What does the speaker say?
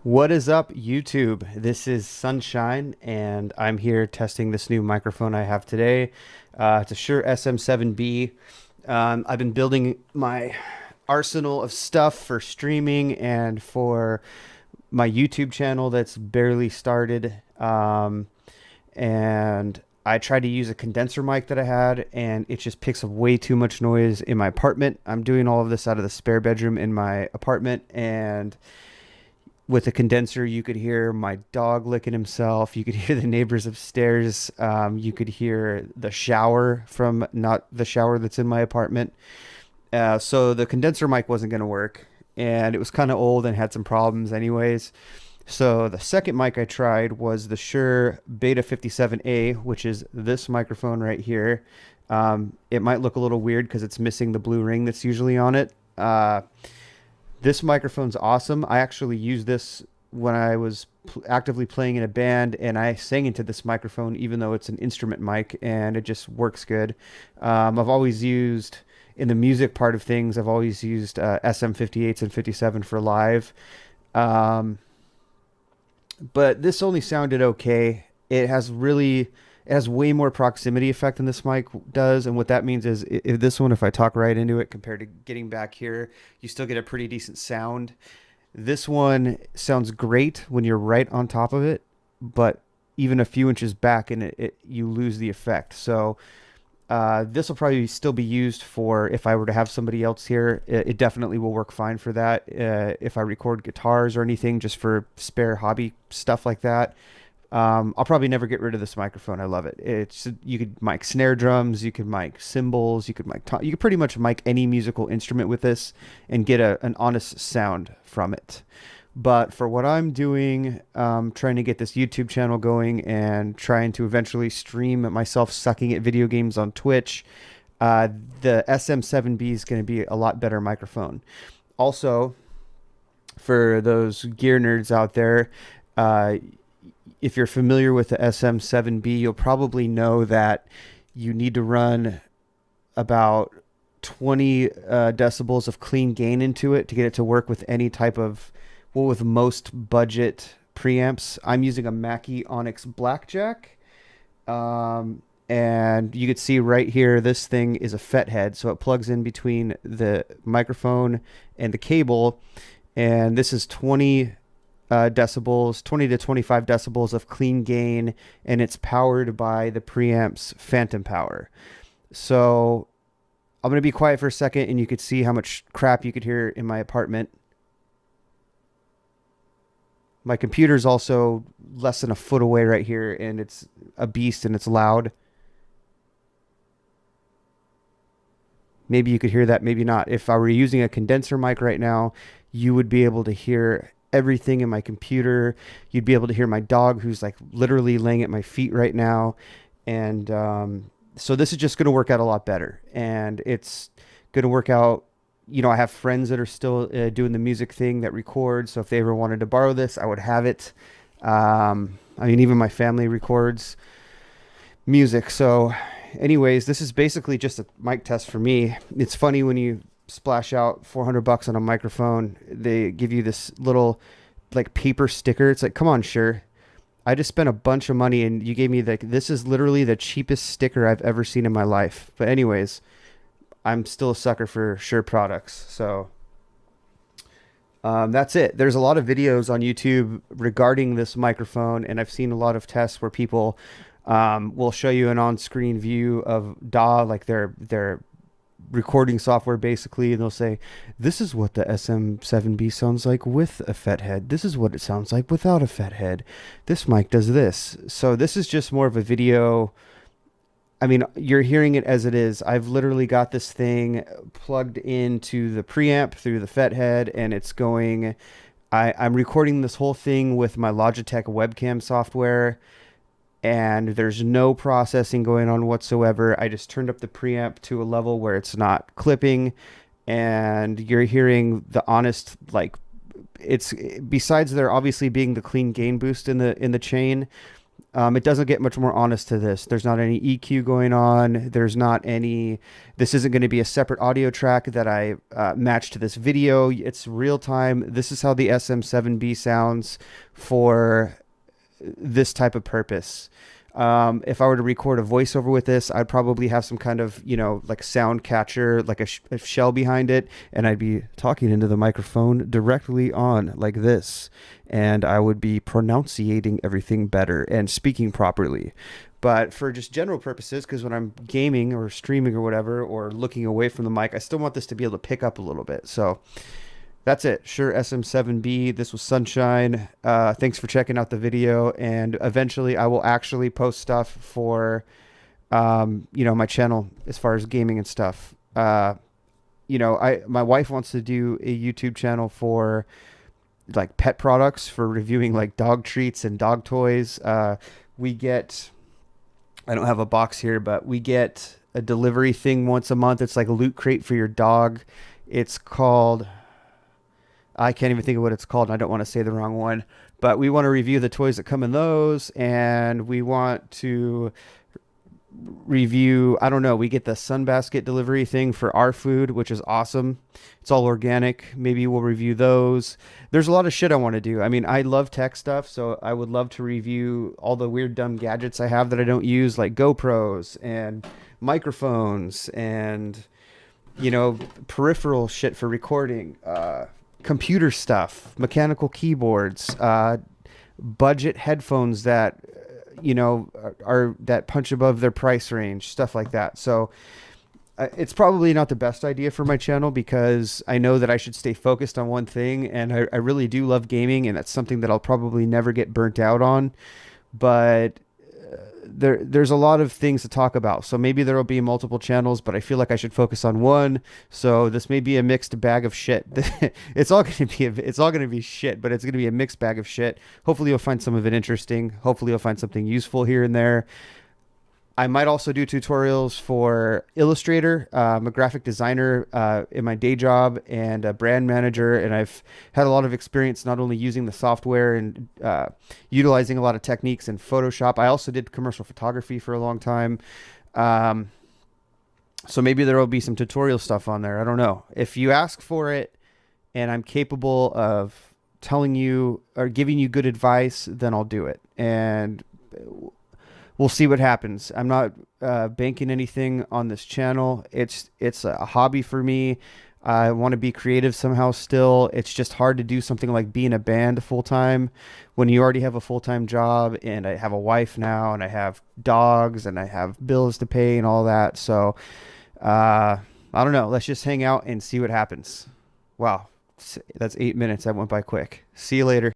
What is up, YouTube? This is Sunshine, and I'm here testing this new microphone I have today. It's a Shure Sm7b. I've been building my arsenal of stuff for streaming and for my YouTube channel that's barely started. And I tried to use a condenser mic that I had, and it just picks up way too much noise in my apartment. I'm doing all of this out of the spare bedroom in my apartment, and with a condenser, you could hear my dog licking himself. You could hear the neighbors upstairs. You could hear the shower from not the shower that's in my apartment. So the condenser mic wasn't going to work, and it was kind of old and had some problems anyways. So the second mic I tried was the Shure Beta 57A, which is this microphone right here. It might look a little weird because it's missing the blue ring that's usually on it. This microphone's awesome. I actually used this when I was actively playing in a band, and I sang into this microphone even though it's an instrument mic, and it just works good. I've always used, in the music part of things, I've always used SM58s and 57 for live. But this only sounded okay. It has way more proximity effect than this mic does, and what that means is if this one, if I talk right into it compared to getting back here, you still get a pretty decent sound. This one sounds great when you're right on top of it, but even a few inches back and you lose the effect. So this will probably still be used for if I were to have somebody else here. It definitely will work fine for that. If I record guitars or anything, just for spare hobby stuff like that. I'll probably never get rid of this microphone. I love it. You could mic snare drums, you could mic cymbals, you could pretty much mic any musical instrument with this and get an honest sound from it. But for what I'm doing, trying to get this YouTube channel going and trying to eventually stream myself sucking at video games on Twitch, the SM7B is going to be a lot better microphone. Also, for those gear nerds out there, if you're familiar with the SM7B, you'll probably know that you need to run about 20 decibels of clean gain into it to get it to work with any type of, well, with most budget preamps. I'm using a Mackie Onyx Blackjack. And you can see right here, this thing is a FET head. So it plugs in between the microphone and the cable. And this is 20 decibels, 20 to 25 decibels of clean gain, and it's powered by the preamp's phantom power. So I'm going to be quiet for a second, and you could see how much crap you could hear in my apartment. My computer's also less than a foot away right here, and it's a beast and it's loud. Maybe you could hear that, maybe not. If I were using a condenser mic right now, you would be able to hear everything in my computer. You'd be able to hear my dog, who's like literally laying at my feet right now. And so this is just going to work out a lot better, and it's going to work out. You know, I have friends that are still doing the music thing that record, so if they ever wanted to borrow this, I would have it. I mean, even my family records music. So anyways, this is basically just a mic test for me. It's funny when you splash out $400 on a microphone, they give you this little like paper sticker. It's like, come on, Shure, I just spent a bunch of money and you gave me this is literally the cheapest sticker I've ever seen in my life. But anyways, I'm still a sucker for Shure products. So that's it. There's a lot of videos on YouTube regarding this microphone, and I've seen a lot of tests where people will show you an on-screen view of DAW, like their recording software basically, and they'll say, this is what the SM7B sounds like with a FET head. This is what it sounds like without a FET head. This mic does this. So this is just more of a video. I mean, you're hearing it as it is. I've literally got this thing plugged into the preamp through the FET head, and it's going, I'm recording this whole thing with my Logitech webcam software, and there's no processing going on whatsoever. I just turned up the preamp to a level where it's not clipping, and you're hearing the honest, like, it's, besides there obviously being the clean gain boost in the chain, It doesn't get much more honest to this. There's not any EQ going on. There's not any. This isn't going to be a separate audio track that I match to this video. It's real time. This is how the SM7B sounds for this type of purpose. If I were to record a voiceover with this, I'd probably have some kind of, like sound catcher, like a shell behind it, and I'd be talking into the microphone directly on like this, and I would be pronunciating everything better and speaking properly. But for just general purposes, because when I'm gaming or streaming or whatever, or looking away from the mic, I still want this to be able to pick up a little bit. So that's it. Shure SM7B. This was Sunshine. Thanks for checking out the video. And eventually I will actually post stuff for, my channel as far as gaming and stuff. My wife wants to do a YouTube channel for like pet products, for reviewing like dog treats and dog toys. I don't have a box here, but we get a delivery thing once a month. It's like a Loot Crate for your dog. It's called... I can't even think of what it's called, and I don't want to say the wrong one. But we want to review the toys that come in those, and we want to review, I don't know, we get the Sunbasket delivery thing for our food, which is awesome. It's all organic. Maybe we'll review those. There's a lot of shit I want to do. I mean, I love tech stuff, so I would love to review all the weird, dumb gadgets I have that I don't use, like GoPros and microphones and, peripheral shit for recording, computer stuff, mechanical keyboards, budget headphones that, are that punch above their price range, stuff like that. So it's probably not the best idea for my channel, because I know that I should stay focused on one thing, and I really do love gaming, and that's something that I'll probably never get burnt out on. But there's a lot of things to talk about, so maybe there will be multiple channels, but I feel like I should focus on one. So this may be a mixed bag of shit. It's all going to be shit, but it's going to be a mixed bag of shit. Hopefully you'll find some of it interesting. Hopefully you'll find something useful here and there. I might also do tutorials for Illustrator. I'm a graphic designer in my day job and a brand manager, and I've had a lot of experience not only using the software and utilizing a lot of techniques in Photoshop. I also did commercial photography for a long time. So maybe there will be some tutorial stuff on there. I don't know. If you ask for it and I'm capable of telling you or giving you good advice, then I'll do it. And we'll see what happens. I'm not banking anything on this channel. It's a hobby for me. I want to be creative somehow still. It's just hard to do something like be in a band full time when you already have a full-time job, and I have a wife now, and I have dogs, and I have bills to pay and all that. So I don't know. Let's just hang out and see what happens. Wow. That's 8 minutes. That went by quick. See you later.